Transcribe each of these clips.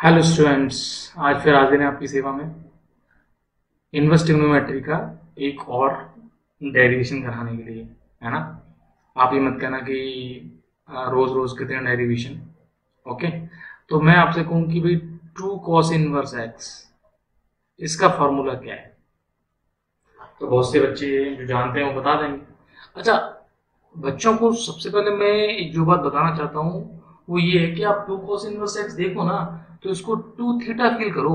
Hello students, आज फिर हाजिर हैं आपकी सेवा में इनवर्स ट्रिग्नोमेट्री का एक और डेरिवेशन कराने के लिए, है ना। आप ये मत कहना कि रोज रोज कितने डेरिवेशन। ओके, तो मैं आपसे कहूँ कि भाई 2 cos इनवर्स एक्स, इसका फॉर्मूला क्या है। तो बहुत से बच्चे जो जानते हैं वो बता देंगे। अच्छा, बच्चों को सबसे पहले मैं एक जो बात बताना चाहता हूँ वो ये है कि आप 2 cos इनवर्स एक्स देखो ना, तो इसको 2 थीटा फील करो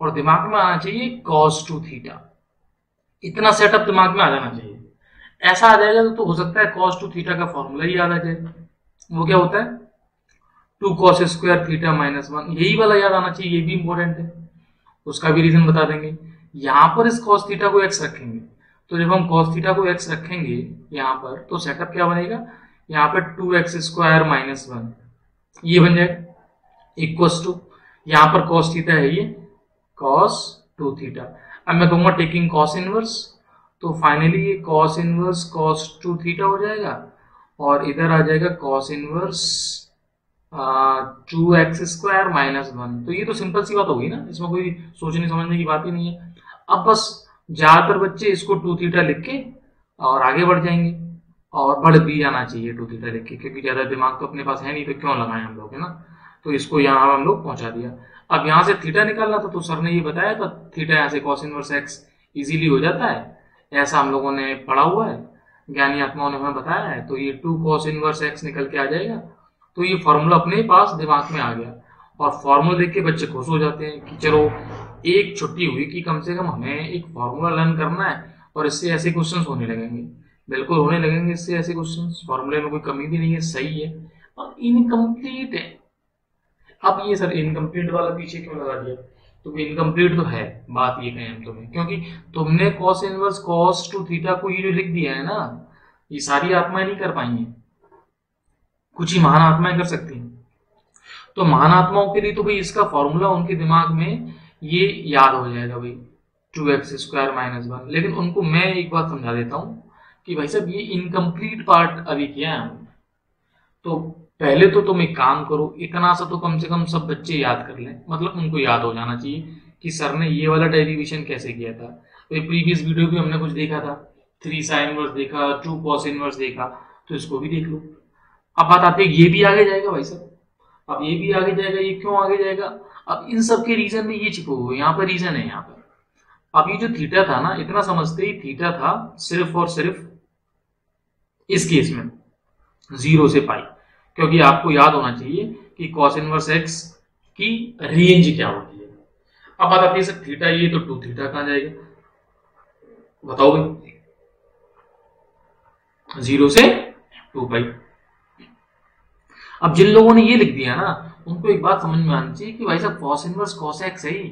और दिमाग में आना चाहिए cos 2 थीटा। इतना सेटअप दिमाग में आ जाना चाहिए। ऐसा आ जाएगा तो हो सकता है cos 2 थीटा का फॉर्मूला ही याद आ जाए। वो क्या होता है? 2 cos स्क्वायर थीटा माइनस 1, यही वाला याद आना चाहिए। ये भी इंपॉर्टेंट है, उसका भी रीजन बता देंगे। यहां पर इस cos थीटा को x रखेंगे, तो जब हम cos थीटा को x रखेंगे यहां पर, तो सेटअप क्या बनेगा? यहाँ पे 2x स्क्वायर माइनस 1 ये बन जाएगा इक्वस टू, यहां पर cos थीटा है ये cos 2 थीटा। अब मैं कहूंगा टेकिंग cos इनवर्स, तो फाइनली ये cos इनवर्स cos 2 थीटा हो जाएगा और इधर आ जाएगा cos inverse 2x square minus 1। तो ये तो सिंपल सी बात होगी ना, इसमें कोई सोचने समझने की बात ही नहीं है। अब बस ज्यादातर बच्चे इसको 2 थीटा लिख के और आगे बढ़ जाएंगे, और बढ़ भी जाना चाहिए 2 थीटा लिख के, क्योंकि ज्यादा दिमाग तो अपने पास है नहीं, तो क्यों लगाएं हम लोग, है ना। तो इसको यहाँ हम लोग पहुंचा दिया। अब यहाँ से थीटा निकालना था, तो सर ने ये बताया था थीटा यहाँ से cos इनवर्स एक्स इजीली हो जाता है, ऐसा हम लोगों ने पढ़ा हुआ है, ज्ञानी आत्माओं ने हमें बताया है। तो ये 2 cos इनवर्स एक्स निकल के आ जाएगा। तो ये फॉर्मूला अपने पास दिमाग में आ गया, और फॉर्मूला देख के बच्चे खुश हो जाते हैं कि चलो एक छुट्टी हुई कि कम से कम हमें एक फॉर्मूला लर्न करना है, और इससे ऐसे क्वेश्चंस होने लगेंगे। बिल्कुल होने लगेंगे इससे ऐसे क्वेश्चंस, फॉर्मूले में कोई कमी भी नहीं है, सही है और इनकम्प्लीट है। अब ये सर इनकम्प्लीट वाला पीछे क्यों लगा दिया? तो इनकम्प्लीट तो है, बात ये कहें हम तुम्हें, क्योंकि तुमने cos इनवर्स cos 2 थीटा को ये जो लिख दिया है ना, ये सारी आत्माएं नहीं कर पाएंगी, कुछ ही महान आत्माएं कर सकती हैं। तो महान आत्माओं के लिए तो भाई इसका फॉर्मूला उनके दिमाग में ये याद हो जाएगा भाई, 2x स्क्वायर माइनस 1। लेकिन उनको मैं एक बात समझा देता हूँ कि भाई साहब ये इनकम्प्लीट पार्ट अभी किया है। तो पहले तो तुम एक काम करो, इतना सा तो कम से कम सब बच्चे याद कर लें, मतलब उनको याद हो जाना चाहिए कि सर ने ये वाला डेरिवेशन कैसे किया था। तो प्रीवियस वीडियो भी हमने कुछ देखा था, 3 sin इनवर्स देखा, 2 cos इनवर्स देखा, तो इसको भी देख लो। अब बात आती है, ये भी आगे जाएगा भाई साहब, अब ये भी आगे जाएगा। ये क्यों आगे जाएगा? अब इन सब के रीजन में ये छिपे हुए, यहाँ पर रीजन है यहाँ पर। अब ये जो थीटा था ना, इतना समझते ही थीटा था सिर्फ और सिर्फ इस केस में 0 से पाई, क्योंकि आपको याद होना चाहिए कि cos इनवर्स एक्स की रेंज क्या होती है। अब बात आती है सर थीटा ये, तो 2 थीटा कहां जाएगा बताओ भाई? 0 से 2 पाई। अब जिन लोगों ने ये लिख दिया ना, उनको एक बात समझ में आनी चाहिए कि भाई साहब cos इनवर्स cos एक्स है ही,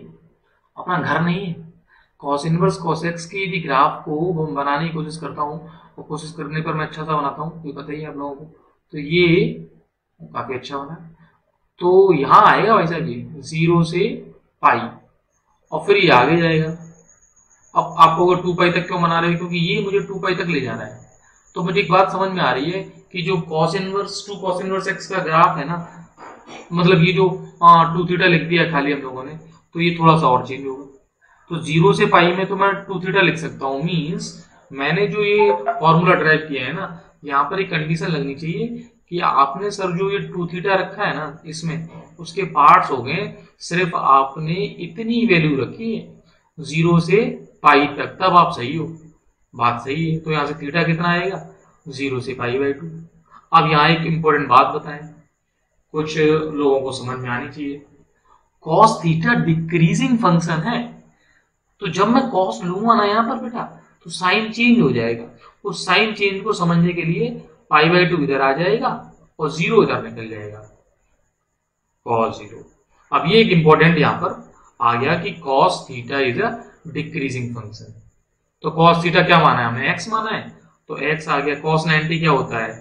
अपना घर नहीं है। cos इनवर्स cos एक्स की यदि ग्राफ को बनाने की कोशिश करता हूँ, और कोशिश करने पर मैं अच्छा सा बनाता हूँ, ये पता ही है आप लोगों को। तो ये काफी अच्छा बना। तो यहाँ आएगा भाई साहब ये 0 से पाई, और फिर ये आगे जाएगा। अब आपको अगर 2 पाई तक क्यों बना रहे हो? क्योंकि ये मुझे 2 पाई तक ले जा रहा है। तो मुझे एक बात समझ में आ रही है कि जो cos inverse 2 cos inverse x का ग्राफ है ना, मतलब ये जो 2 थीटा लिख दिया खाली हम लोगों ने, तो ये थोड़ा सा और चेंज होगा। तो 0 से पाई में तो मैं 2 थीटा लिख सकता हूँ। मीन्स मैंने जो ये फॉर्मूला ड्राइव किया है ना, यहाँ पर एक कंडीशन लगनी चाहिए कि आपने सर जो ये 2 थीटा रखा है ना, इसमें उसके पार्ट्स हो गए, सिर्फ आपने इतनी वैल्यू रखी है 0 से पाई तक, तब आप सही हो, बात सही है। तो यहाँ से थीटा कितना आएगा? 0 से पाई बाई 2। अब यहाँ एक इंपॉर्टेंट बात बताएं, कुछ लोगों को समझ में आनी चाहिए। cos थीटा डिक्रीजिंग फंक्शन है, तो जब मैं cos लूंगा ना यहाँ पर बेटा, तो साइन चेंज हो जाएगा। उस साइन चेंज को समझने के लिए पाई बाई 2 इधर आ जाएगा और 0 इधर निकल जाएगा, cos 0। अब ये एक इंपॉर्टेंट यहाँ पर आ गया कि cos theta is a decreasing function. तो cos थीटा क्या माना है हमने? x माना है, तो x आ गया। cos 90 क्या होता है?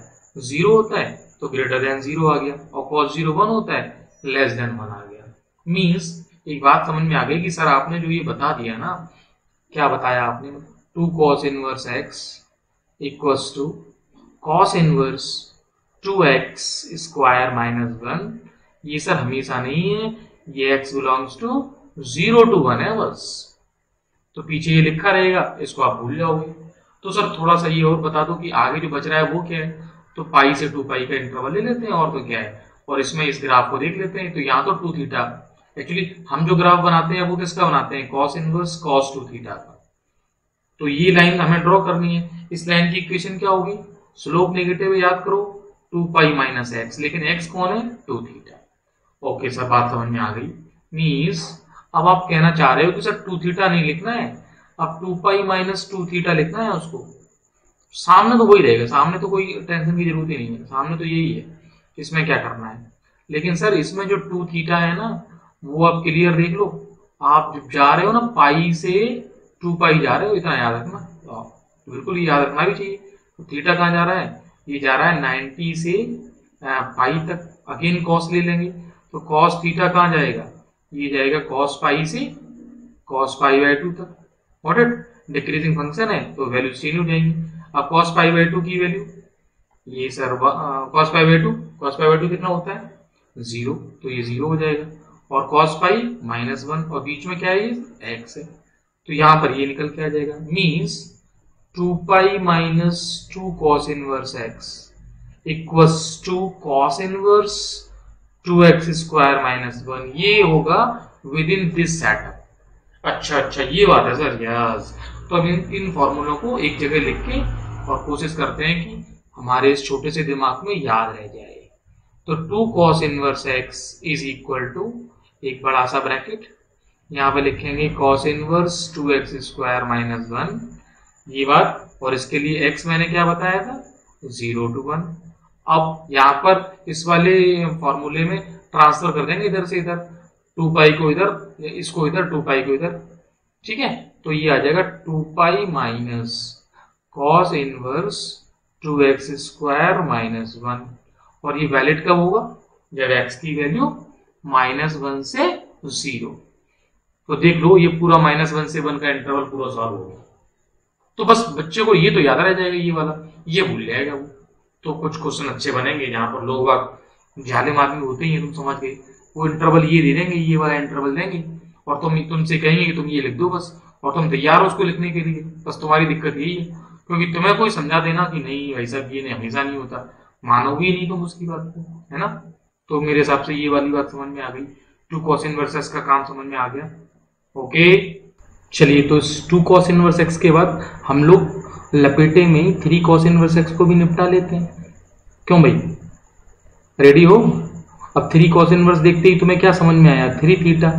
0 होता है, तो ग्रेटर देन 0 आ गया। और cos 0 1 होता है, लेस देन 1 आ गया। मीन्स एक बात समझ में आ गई कि सर आपने जो ये बता दिया ना, क्या बताया आपने? 2 cos inverse x equals to cos inverse 2x square minus 1। ये सर हमेशा नहीं है, ये x बिलोंग्स टू 0 to 1 है बस। तो पीछे ये लिखा रहेगा, इसको आप भूल जाओगे। तो सर थोड़ा सा ये और बता दो कि आगे जो बच रहा है वो क्या है। तो पाई से 2 पाई का इंटरवल ले लेते हैं और तो क्या है, और इसमें इस ग्राफ को देख लेते हैं। तो यहाँ तो 2 थीटा, एक्चुअली हम जो ग्राफ बनाते हैं वो किसका बनाते हैं, कॉस इनवर्स कॉस 2 थीटा का। तो ये लाइन हमें ड्रॉ करनी है। इस लाइन की इक्वेशन क्या होगी, स्लोप नेगेटिव है, याद करो 2 पाई माइनस एक्स, लेकिन एक्स कौन है 2 थीटा। ओके सर, बात समझ में आ गई। मीन्स अब आप कहना चाह रहे हो कि सर 2 थीटा नहीं लिखना है, अब 2 पाई माइनस 2 थीटा लिखना है उसको। सामने तो वही रहेगा, सामने तो कोई टेंशन की जरूरत ही नहीं है, सामने तो यही है, इसमें क्या करना है। लेकिन सर इसमें जो 2 थीटा है ना, वो आप क्लियर देख लो। आप जब जा रहे हो ना पाई से 2 पाई जा रहे हो, इतना याद रखना। तो बिल्कुल याद रखना भी चाहिए। तो थीटा कहाँ जा रहा है, ये जा रहा है 90 से पाई तक। अगेन कॉस ले लेंगे, तो कॉस थीटा कहाँ जाएगा, ये जाएगा कॉस पाई से कॉस पाई बाई 2 तक। व्हाट इट, डिक्रीजिंग फंक्शन है तो वैल्यू चेंज हो जाएंगी। अब कॉस पाई बाई 2 की वैल्यू, ये सर कॉस पाई बाई 2 कितना होता है 0, तो ये 0 हो जाएगा। और कॉस पाई -1, और बीच में क्या है ये एक्स है, तो यहां पर ये निकल के आ जाएगा। Means 2 pi minus 2 cos inverse x equals to cos inverse 2x square minus 1। ये होगा विद इन दिस सेटअप। अच्छा, ये बात है सर, यस। तो अब इन फॉर्मूलों को एक जगह लिख के और कोशिश करते हैं कि हमारे इस छोटे से दिमाग में याद रह जाए। तो 2 cos inverse x is equal to एक बड़ा सा ब्रैकेट, यहाँ पे लिखेंगे cos inverse 2x square minus 1, ये बात। और इसके लिए x मैंने क्या बताया था 0 to 1। अब यहाँ पर इस वाले फॉर्मूले में ट्रांसफर कर देंगे इधर से इधर, 2 पाई को इधर, इसको इधर, 2 पाई को इधर, ठीक है। तो ये आ जाएगा 2 pi minus cos inverse 2x square minus 1। और ये वैलिड कब होगा, जब x की वैल्यू -1 से 0। तो देख लो ये पूरा -1 से 1 का इंटरवल पूरा सॉल्व हो गया। तो बस बच्चे को ये तो याद रह जाएगा, ये वाला ये भूल जाएगा वो। तो कुछ क्वेश्चन अच्छे बनेंगे जहां पर लोग बाग जालिम आदमी होते ही हैं, तुम समझ गए। वो इंटरवल ये दे देंगे, ये वाला इंटरवल देंगे, और तुमसे कहेंगे कि तुम ये लिख दो बस, और तुम तैयार हो उसको लिखने के लिए। बस तुम्हारी दिक्कत यही है, क्योंकि तुम्हें कोई समझा देना कि नहीं भाई साहब ये हमेशा नहीं होता, मानोगे ही नहीं तुम उसकी बात को, है ना। तो मेरे हिसाब से ये वाली बात समझ में आ गई, 2 cos इनवर्स x का काम समझ में आ गया। ओके चलिए, तो इस 2 cos इनवर्स x के बाद हम लोग लपेटे में 3 cos इनवर्स x को भी निपटा लेते हैं। क्यों भाई, रेडी हो। अब 3 cos इनवर्स देखते ही तुम्हें क्या समझ में आया, 3 थीटा,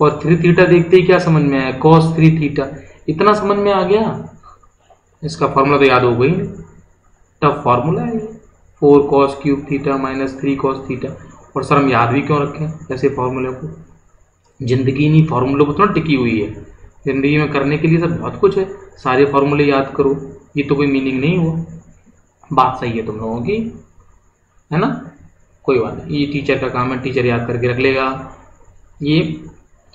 और 3 थीटा देखते ही क्या समझ में आया, cos 3 थीटा। इतना समझ में आ गया, इसका फॉर्मूला तो याद हो गई, टफ फॉर्मूला है 4 cos cube theta minus 3 cos theta. और सर हम याद भी क्यों रखें ऐसे फॉर्मूले को, जिंदगी नहीं फॉर्मूलों पर थोड़ा टिकी हुई है। जिंदगी में करने के लिए सब बहुत कुछ है, सारे फॉर्मूले याद करो, ये तो कोई मीनिंग नहीं हुआ। बात सही है तुम लोगों की, है ना। कोई बात नहीं, ये टीचर का काम है, टीचर याद करके रख लेगा। ये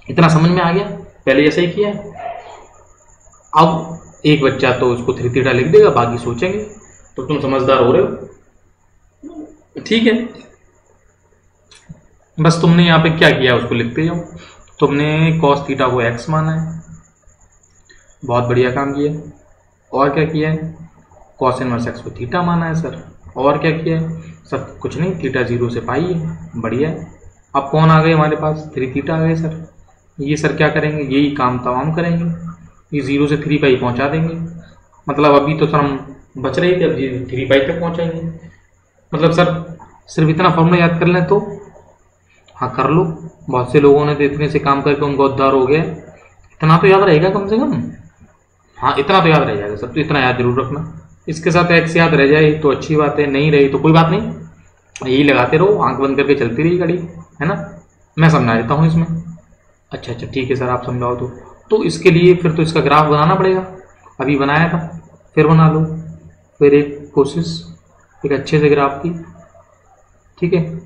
इतना समझ में आ गया, पहले ऐसा ही किया है। अब एक बच्चा तो उसको 3 थीटा लिख देगा, बाकी सोचेंगे। तो तुम समझदार हो रहे हो, ठीक है। बस तुमने यहाँ पे क्या किया उसको लिखते जाओ। तुमने cos थीटा को x माना है, बहुत बढ़िया काम किया। और क्या किया है, cos इनवर्स x को थीटा माना है सर। और क्या किया है सर, कुछ नहीं, थीटा 0 से पाई है, बढ़िया है। अब कौन आ गए हमारे पास, 3 थीटा आ गए सर। ये सर क्या करेंगे, यही काम तमाम करेंगे, ये 0 से 3 पाई पहुंचा देंगे। मतलब अभी तो सर हम बच रहे थे, अब 3 पाई तक पहुंचाएंगे। मतलब सर सिर्फ इतना फॉर्मूला याद कर लें तो, हाँ कर लो। बहुत से लोगों ने तो इतने से काम करके उनको उद्धार हो गया। इतना तो याद रहेगा कम से कम, हाँ इतना तो याद रह जाएगा सब। तो इतना याद जरूर रखना। इसके साथ x याद रह जाए तो अच्छी बात है, नहीं रही तो कोई बात नहीं, यही लगाते रहो, आंख बंद करके चलती रही गाड़ी, है ना। मैं समझा देता हूँ इसमें। अच्छा ठीक है सर, आप समझाओ तो इसके लिए फिर तो इसका ग्राफ बनाना पड़ेगा। अभी बनाया था, फिर बना लो, फिर एक कोशिश एक अच्छे से ग्राफ की, ठीक है।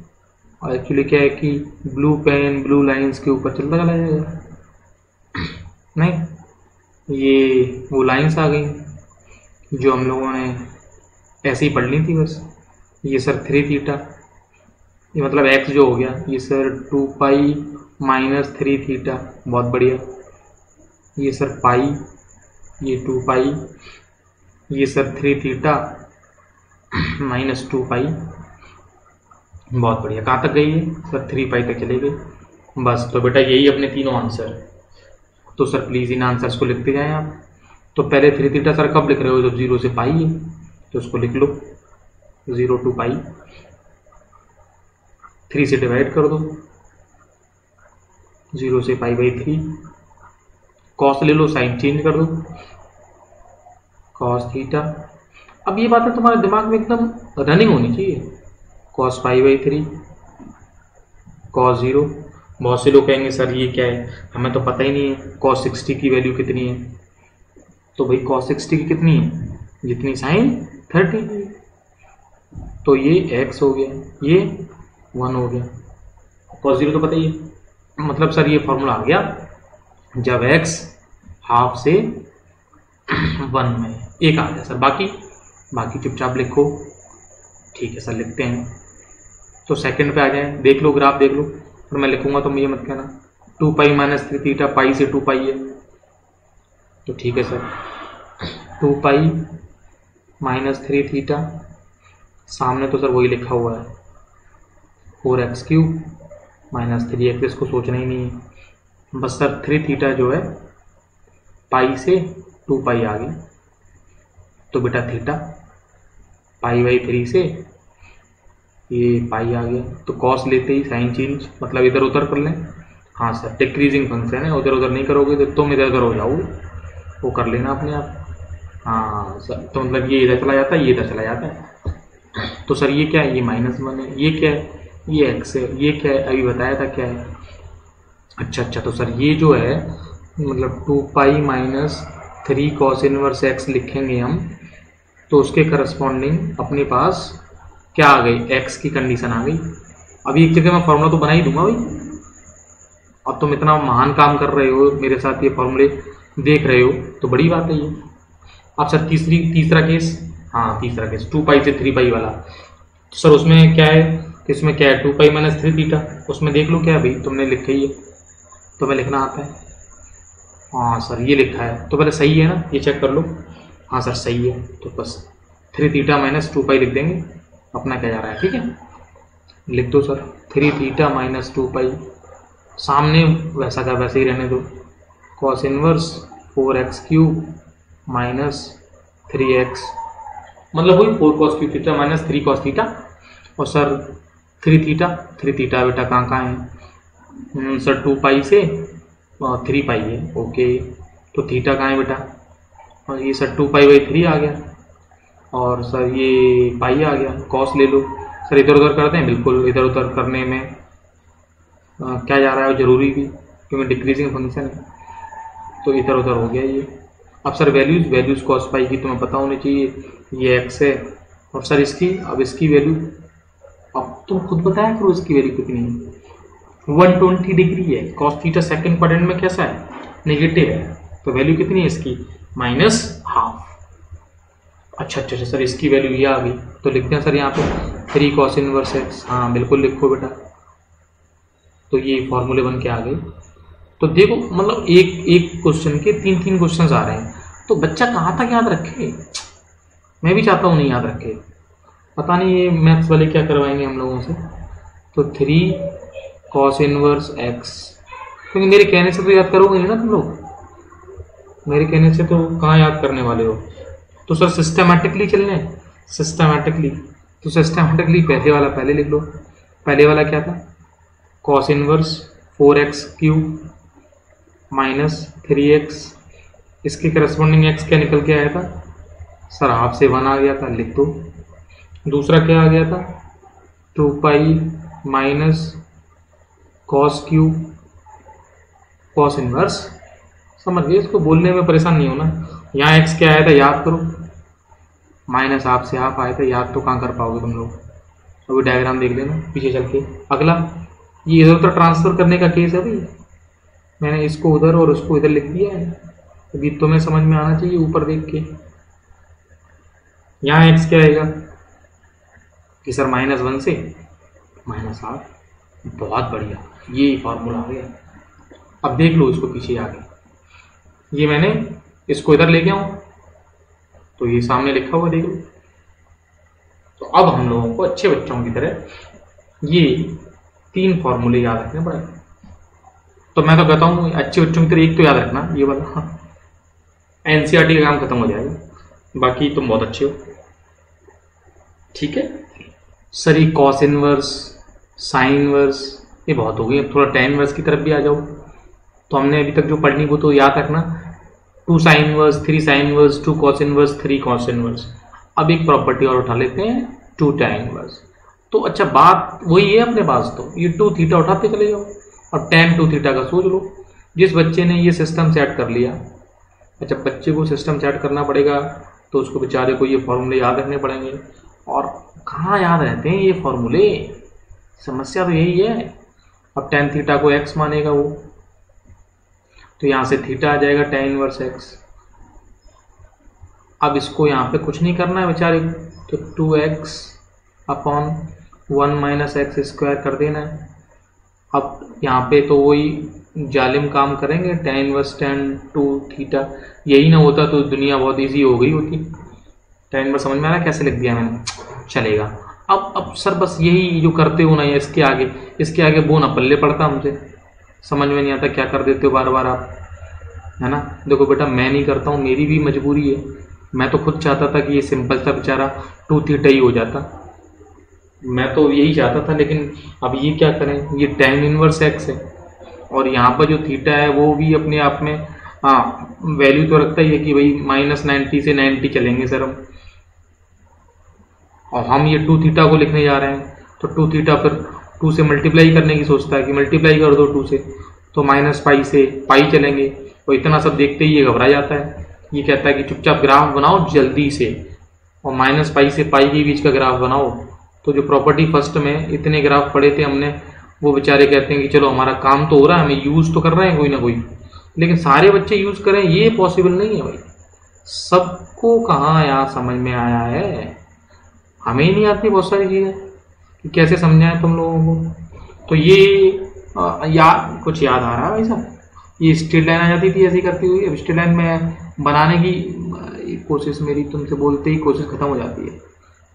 और एक्चुअली क्या है कि ब्लू पेन ब्लू लाइंस के ऊपर चलता चला जाएगा। नहीं, ये वो लाइंस आ गई जो हम लोगों ने ऐसे ही पढ़ ली थी बस। ये सर 3 थीटा, ये मतलब x जो हो गया, ये सर 2 पाई माइनस 3 थीटा, बहुत बढ़िया। ये सर पाई, ये 2 पाई, ये सर 3 थीटा माइनस 2 पाई, बहुत बढ़िया। कहाँ तक गई है सर? 3 पाई तक चले गई। बस तो बेटा यही अपने तीनों आंसर। तो सर प्लीज़ इन आंसर्स को लिखते जाएं आप। तो पहले 3 थीटा सर कब लिख रहे हो? जब 0 से पाई है, तो उसको लिख लो 0 to पाई, 3 से डिवाइड कर दो, 0 से पाई बाई 3, कॉस ले लो, साइन चेंज कर दो, कॉस थीटा। अब ये बात है तुम्हारे दिमाग में एकदम रनिंग होनी चाहिए। Cos pi by 3, cos 0। बहुत से लोग कहेंगे सर ये क्या है, हमें तो पता ही नहीं है कॉस 60 की वैल्यू कितनी है। तो भाई कॉस 60 की कितनी है? जितनी साइन 30 की। तो ये x हो गया, ये 1 हो गया। कॉस 0 तो पता ही है। मतलब सर ये फॉर्मूला आ गया जब x हाफ से 1 में, एक आ गया सर। बाकी चुपचाप लिखो। ठीक है सर, लिखते हैं। तो सेकंड पे आ जाए, देख लो ग्राफ देख लो, और मैं लिखूंगा तो मुझे मत कहना। 2 पाई माइनस 3 थीटा, पाई से 2 पाई है। तो ठीक है सर, 2 पाई माइनस 3 थीटा, सामने तो सर वही लिखा हुआ है 4x क्यूब माइनस 3x, इसको सोचना ही नहीं है। बस सर 3 थीटा जो है पाई से 2 पाई आ गई। तो बेटा थीटा पाई बाई 3 से ये पाई आ गया। तो कॉस लेते ही साइन चेंज, मतलब इधर उधर कर लें। हाँ सर, डिक्रीजिंग फंक्शन है, उधर उधर नहीं करोगे तो तुम इधर उधर हो जाओगे, वो कर लेना अपने आप। हाँ सर, तो मतलब ये इधर चला जाता है, ये इधर चला जाता है। तो सर ये क्या है? ये -1 है। ये क्या है? ये x है। ये क्या है? अभी बताया था क्या है। अच्छा, तो सर ये जो है मतलब 2 pi minus 3 cos inverse x लिखेंगे हम, तो उसके करस्पॉन्डिंग अपने पास क्या आ गई? x की कंडीशन आ गई। अभी एक जगह मैं फॉर्मूला तो बना ही दूंगा भाई। अब तुम इतना महान काम कर रहे हो, मेरे साथ ये फॉर्मूले देख रहे हो, तो बड़ी बात है ये। अब सर तीसरा केस, हाँ तीसरा केस 2 पाई से 3 पाई वाला। तो सर उसमें क्या है? इसमें क्या है? 2 पाई माइनस 3 थीटा। उसमें देख लो क्या है भाई, तुमने लिखा ही है, तो मैं लिखना आता है। हाँ सर ये लिखा है, तो पहले सही है ना, ये चेक कर लो। हाँ सर सही है, तो बस 3 थीटा माइनस 2 पाई लिख देंगे, अपना क्या जा रहा है। ठीक है, लिख दो सर 3 थीटा माइनस 2 पाई, सामने वैसा का वैसे ही रहने दो। Cos inverse 4x cube minus 3x, मतलब वही 4 cos cube theta minus 3 cos theta. और सर 3 थीटा बेटा कहाँ है सर? 2 पाई से 3 पाई है। ओके, तो थीटा कहाँ है बेटा? और ये सर 2 पाई बाई 3 आ गया, और सर ये पाई आ गया। कॉस ले लो सर, इधर उधर करते हैं। बिल्कुल इधर उधर करने में क्या जा रहा है, जरूरी भी, क्योंकि डिक्रीजिंग फंक्शन है, तो इधर उधर हो गया ये। अब सर वैल्यूज कॉस पाई की तुम्हें पता होनी चाहिए, ये x है। और सर इसकी वैल्यू अब तुम खुद बताया करो, इसकी वैल्यू कितनी है? 120 डिग्री है। कॉस थीटा सेकंड क्वाड्रेंट में कैसा है? नेगेटिव है। तो वैल्यू कितनी है इसकी? -12। अच्छा सर, इसकी वैल्यू ये आ गई, तो लिखते हैं सर यहाँ पे 3 कॉस इनवर्स x। हाँ बिल्कुल लिखो बेटा। तो ये फॉर्मूले बन के आ गए। तो देखो मतलब एक क्वेश्चन के 3 क्वेश्चंस आ रहे हैं, तो बच्चा कहाँ तक याद रखे? मैं भी चाहता हूँ नहीं याद रखे, पता नहीं ये मैथ्स वाले क्या करवाएंगे हम लोगों से। तो 3 कॉस इनवर्स x, क्योंकि मेरे कहने से तो याद करोगे नहीं ना तुम लोग, मेरे कहने से तो कहाँ याद करने वाले हो। तो सर सिस्टमैटिकली चलने, सिस्टमैटिकली पहले वाला पहले लिख लो। पहले वाला क्या था? Cos inverse 4x cube minus 3x, इसके करस्पॉन्डिंग x क्या निकल के आया था सर? हाफ से 1 आ गया था, लिख दो। दूसरा क्या आ गया था? 2 pi minus cos cube cos inverse. समझ गए? इसको बोलने में परेशान नहीं होना। यहाँ x क्या आया था याद करो, माइनस हाफ से हाफ आया था, याद तो कहाँ कर पाओगे तुम लोग। अभी डायग्राम देख लेना पीछे चल के। अगला ये इधर उधर ट्रांसफर करने का केस है भाई, मैंने इसको उधर और उसको इधर लिख दिया है, अभी तुम्हें समझ में आना चाहिए ऊपर देख के। यहाँ x क्या आएगा कि सर -1 से -12, बहुत बढ़िया, ये फॉर्मूला आ गया। अब देख लो इसको पीछे आगे, ये मैंने इसको इधर ले गया हूँ तो ये सामने लिखा हुआ देख लो। तो अब हम लोगों को अच्छे बच्चों की तरह ये 3 फॉर्मूले याद रखने पड़ेंगे। तो मैं तो कहता हूँ अच्छे बच्चों की तरह एक तो याद रखना, ये वाला एनसीईआरटी का काम खत्म हो जाएगा, बाकी तुम बहुत अच्छे हो। ठीक है सर, ये कॉस इनवर्स, साइन इनवर्स ये बहुत हो गई, अब थोड़ा tan इनवर्स की तरफ भी आ जाओ। तो हमने अभी तक जो पढ़नी वो तो याद रखना, 2 sine inverse, 3 sine inverse, 2 cos inverse, 3 cos inverse. अब एक प्रॉपर्टी और उठा लेते हैं, 2 tan इनवर्स। तो अच्छा बात वही है अपने पास, तो ये 2 थीटा उठाते चले जाओ। अब tan 2 थीटा का सोच लो। जिस बच्चे ने ये सिस्टम सेट कर लिया, अच्छा बच्चे को सिस्टम सेट करना पड़ेगा तो उसको बेचारे को ये फॉर्मूले याद रखने पड़ेंगे। और कहाँ याद रहते हैं ये फॉर्मूले, समस्या तो यही है। अब tan थीटा को x मानेगा वो, तो यहाँ से थीटा आ जाएगा tan इनवर्स x। अब इसको यहाँ पे कुछ नहीं करना है बेचारे, तो 2x upon 1 minus x square कर देना है। अब यहाँ पे तो वही जालिम काम करेंगे, tan इनवर्स tan 2 थीटा। यही ना होता तो दुनिया बहुत इजी हो गई होती। tan इनवर्स समझ में आ रहा है कैसे लिख दिया मैंने, चलेगा। अब सर बस यही जो करते हो ना, या इसके आगे वो ना पल्ले पड़ता, हमसे समझ में नहीं आता क्या कर देते हो बार बार आप, है ना। देखो बेटा मैं नहीं करता हूँ, मेरी भी मजबूरी है। मैं तो खुद चाहता था कि ये सिंपल सा बेचारा 2 थीटा ही हो जाता, मैं तो यही चाहता था। लेकिन अब ये क्या करें, ये tan इनवर्स x है और यहाँ पर जो थीटा है वो भी अपने आप में वैल्यू तो रखता ही है कि भाई -90 से 90 चलेंगे सर हम। और हम ये 2 थीटा को लिखने जा रहे हैं, तो 2 थीटा फिर 2 से मल्टीप्लाई करने की सोचता है कि मल्टीप्लाई कर दो 2 से, तो -π से पाई चलेंगे। और इतना सब देखते ही ये घबरा जाता है, ये कहता है कि चुपचाप ग्राफ बनाओ जल्दी से, और -π से पाई के बीच का ग्राफ बनाओ। तो जो प्रॉपर्टी फर्स्ट में इतने ग्राफ पढ़े थे हमने, वो बेचारे कहते हैं कि चलो हमारा काम तो हो रहा है, हमें यूज़ तो कर रहे हैं कोई ना कोई, लेकिन सारे बच्चे यूज़ करें ये पॉसिबल नहीं है भाई। सबको कहाँ यहाँ समझ में आया है, हमें ही नहीं आती बहुत सारी चीज़ें कि कैसे समझाएं तुम लोगों को। तो ये कुछ याद आ रहा है भाई साहब, ये स्ट्रेट लाइन आ जाती थी ऐसी करती हुई। अब स्ट्रेट लाइन में बनाने की कोशिश मेरी तुमसे बोलते ही कोशिश खत्म हो जाती है।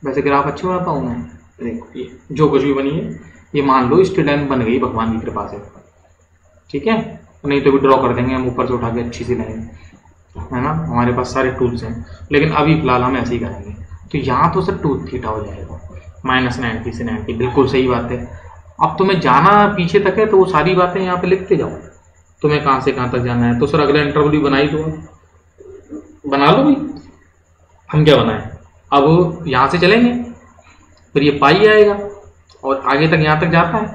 वैसे ग्राफ अच्छे बनाता हूँ मैं, देखो ये जो कुछ भी बनी है ये मान लो स्ट्रेट लाइन बन गई भगवान की कृपा से, ठीक है। नहीं तो भी ड्रॉ कर देंगे हम ऊपर से उठा के अच्छी सी लाइन, है ना। हमारे पास सारे टूल्स हैं, लेकिन अभी फिलहाल हम ऐसे ही करेंगे। तो यहाँ तो सर 2 थीटा हो जाएगा, -90 से 90, बिल्कुल सही बात है। अब तुम्हें जाना पीछे तक है तो वो सारी बातें यहाँ पे लिखते जाओ, तुम्हें कहाँ से कहाँ तक जाना है। तो सर अगला इंटरवल भी बना ही दो, बना लो भाई। हम क्या बनाएं, अब यहाँ से चलेंगे फिर ये पाई आएगा और आगे तक यहाँ तक जाता है,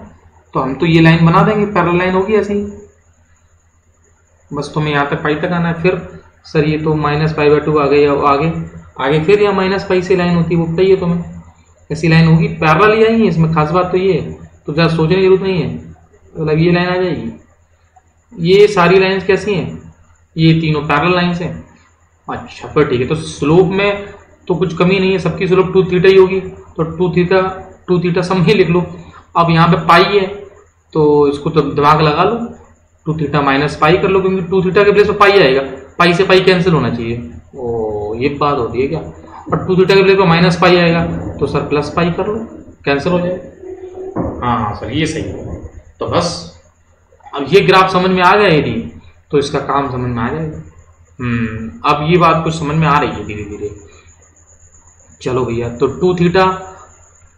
तो हम तो ये लाइन बना देंगे, पैरेलल लाइन होगी ऐसे ही। बस तुम्हें यहाँ तक पाई तक आना है। फिर सर ये तो -π/2 आ गई, आगे फिर यहाँ -π से लाइन होती है, वो बताइए तुम्हें ऐसी लाइन होगी, पैरेलल ही आएंगी। इसमें खास बात तो ये है, तो ज़्यादा सोचने की जरूरत नहीं है, मतलब ये लाइन आ जाएगी। ये सारी लाइंस कैसी हैं, ये तीनों पैरेलल लाइंस हैं। अच्छा फिर ठीक है, तो स्लोप में तो कुछ कमी नहीं है, सबकी स्लोप 2 थीटा ही होगी, तो 2 थीटा सम ही लिख लो। अब यहाँ पे पाई है तो इसको तो दिमाग लगा लो, 2 थीटा -π कर लो, क्योंकि 2 थीटा के प्लेस पर पाई आएगा, पाई से पाई कैंसिल होना चाहिए। ओ ये बात होती है क्या, और 2 थीटा के प्लेस पर -π आएगा तो सर +π कर लो, कैंसिल हो जाएगा। हाँ सर ये सही है। तो बस अब ये ग्राफ समझ में आ गया यदि, तो इसका काम समझ में आ जाएगा। अब ये बात कुछ समझ में आ रही है धीरे धीरे। चलो भैया, तो 2 थीटा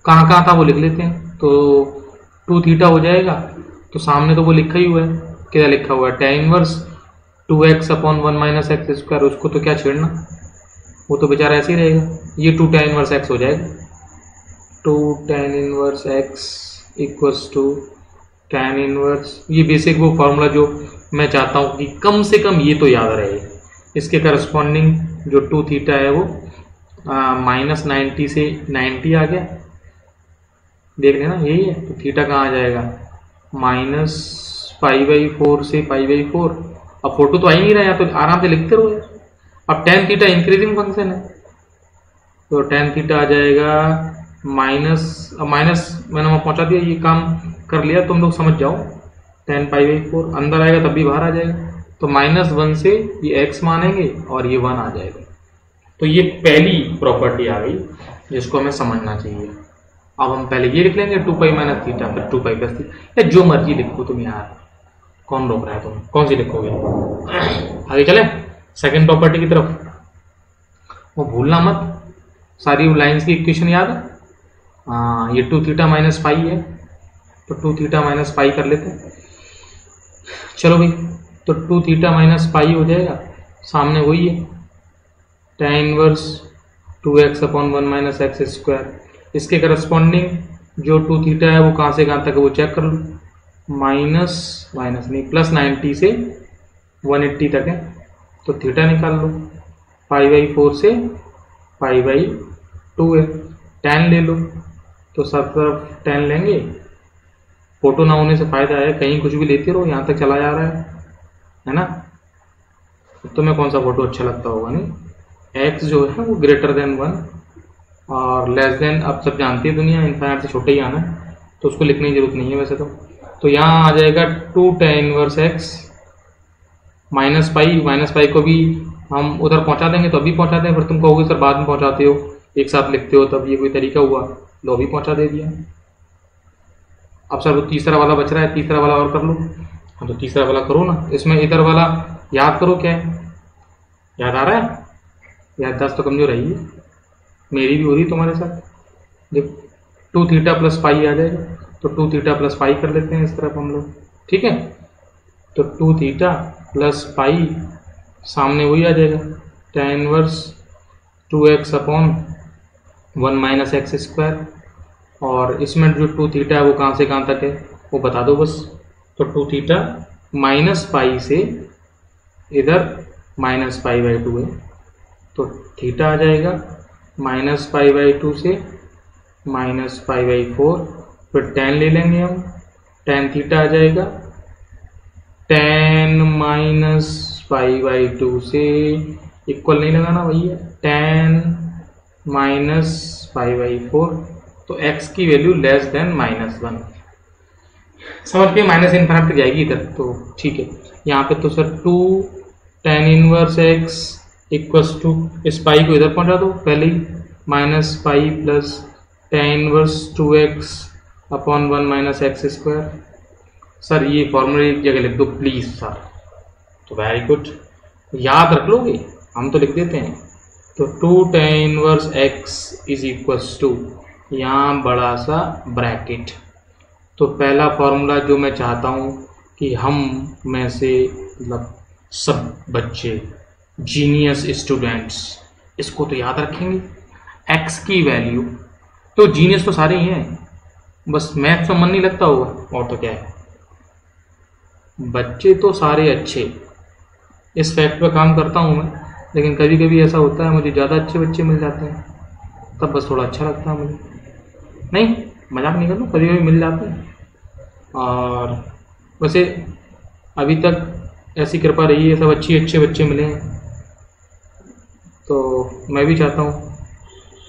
कहाँ था वो लिख लेते हैं। तो 2 थीटा हो जाएगा, तो सामने तो वो लिखा ही हुआ है, क्या लिखा हुआ है, tan inverse 2x upon 1 minus x square. उसको तो क्या छेड़ना, वो तो बेचारा ऐसे ही रहेगा। ये 2 tan इनवर्स x हो जाएगा, 2 tan inverse x equals to tan inverse, ये बेसिक वो फॉर्मूला जो मैं चाहता हूँ कि कम से कम ये तो याद रहे। इसके करस्पॉन्डिंग जो 2 थीटा है वो -90 से 90 आ गया, देख लेना यही है। तो थीटा कहाँ आ जाएगा, -π/4 से π/4। अब फोटो तो आ ही नहीं रहा है, तो आराम से लिखते रहो। अब tan थीटा इंक्रीजिंग फंक्शन है, तो tan थीटा आ जाएगा माइनस मैंने वहाँ पहुँचा दिया, ये काम कर लिया, तुम लोग समझ जाओ। 10π/4 अंदर आएगा तब भी बाहर आ जाएगा, तो -1 से ये x मानेंगे और ये 1 आ जाएगा। तो ये पहली प्रॉपर्टी आ गई जिसको हमें समझना चाहिए। अब हम पहले ये लिख लेंगे 2π - थीटा, फिर 2π + थीटा, या जो मर्जी लिखो तुम यार, कौन रोक रहा है, तुम कौन सी लिखोगे। आगे चले सेकंड प्रॉपर्टी की तरफ। वो भूलना मत, सारी लाइंस की इक्वेशन याद है। ये 2θ - π है, तो 2θ - π कर लेते हैं। चलो भाई, तो 2θ - π हो जाएगा, सामने वही है tan इनवर्स 2x/1 - x²। इसके करस्पॉन्डिंग जो 2θ है वो कहाँ से कहाँ तक है वो चेक कर लो, +90 से 180 तक है, तो थीटा निकाल लो। π/4 से π/2 है, tan ले लो, तो सब तरफ tan लेंगे। फोटो ना होने से फायदा है, कहीं कुछ भी लेते रहो, यहाँ तक चला जा रहा है ना। तुम्हें कौन सा फोटो अच्छा लगता होगा, नहीं x जो है वो >1 और <, अब सब जानती है दुनिया, इनफाइनाइट से छोटे ही आना है, तो उसको लिखने की जरूरत नहीं है वैसे तो यहाँ आ जाएगा 2 tan इनवर्स x -π को भी हम उधर पहुँचा देंगे, तो अभी पहुँचा दें, फिर तुम कहोगे सर बाद में पहुँचाते हो, एक साथ लिखते हो, तब ये कोई तरीका हुआ, लो भी पहुँचा दे दिया। अब सर वो तीसरा वाला बच रहा है, तीसरा वाला और कर लो। हाँ तो तीसरा वाला करो ना, इसमें इधर वाला याद करो क्या है, याद आ रहा है, याददाश्त तो कमजोर है, मेरी भी हो रही तुम्हारे साथ। देखो 2θ + π आ जाएगा, तो 2θ + π कर लेते हैं इस तरफ हम लोग, ठीक है। तो 2θ + π सामने वही आ जाएगा, tan इनवर्स 2x/1 - x²। और इसमें जो 2θ है वो कहाँ से कहाँ तक है वो बता दो बस। तो 2θ -π से इधर -π/2 है, तो थीटा आ जाएगा -π/2 से -π/4, फिर tan ले लेंगे हम, tan थीटा आ जाएगा tan -π/2 से इक्वल नहीं लगाना भैया, tan -π/4, तो x की वैल्यू <1। समझ के माइनस इनफिनिटी तक जाएगी इधर, तो ठीक है। यहाँ पे तो sir 2 tan inverse x equals to, इस पाई को इधर पहुँचा दो पहले ही, -π + tan inverse 2x/1 - x²। Sir ये फॉर्मूला एक जगह लिख दो प्लीज़ सर, तो वेरी गुड, याद रख लोगे, हम तो लिख देते हैं। तो 2 tan inverse x equals to, यहाँ बड़ा सा ब्रैकेट, तो पहला फॉर्मूला जो मैं चाहता हूँ कि हम में से मतलब सब बच्चे जीनियस स्टूडेंट्स इसको तो याद रखेंगे, x की वैल्यू, तो जीनियस तो सारे ही हैं, बस मैथ में मन नहीं लगता होगा, और तो क्या है, बच्चे तो सारे अच्छे, इस फैक्ट पे काम करता हूँ मैं, लेकिन कभी कभी ऐसा होता है मुझे ज़्यादा अच्छे बच्चे मिल जाते हैं, तब बस थोड़ा अच्छा लगता है मुझे, नहीं मजाक नहीं कर लूँ, कभी कभी मिल जाते हैं। और वैसे अभी तक ऐसी कृपा रही है, सब अच्छे बच्चे मिले हैं, तो मैं भी चाहता हूँ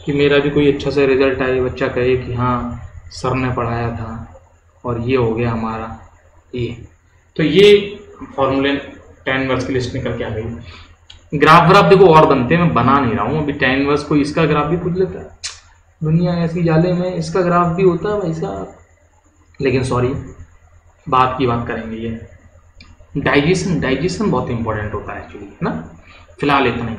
कि मेरा भी कोई अच्छा सा रिजल्ट आए, बच्चा कहे कि हाँ सर ने पढ़ाया था और ये हो गया हमारा ये। तो ये फॉर्मूले tan इनवर्स की लिस्ट निकल के आ गई। ग्राफ देखो और बनते हैं, मैं बना नहीं रहा हूँ अभी, tan इनवर्स कोई इसका ग्राफ भी पूछ लेता है, दुनिया ऐसी जाले में इसका ग्राफ भी होता है भाई साहब, लेकिन सॉरी बात की बात करेंगे, ये डाइजेशन बहुत इंपॉर्टेंट होता है एक्चुअली, है ना। फिलहाल इतना ही।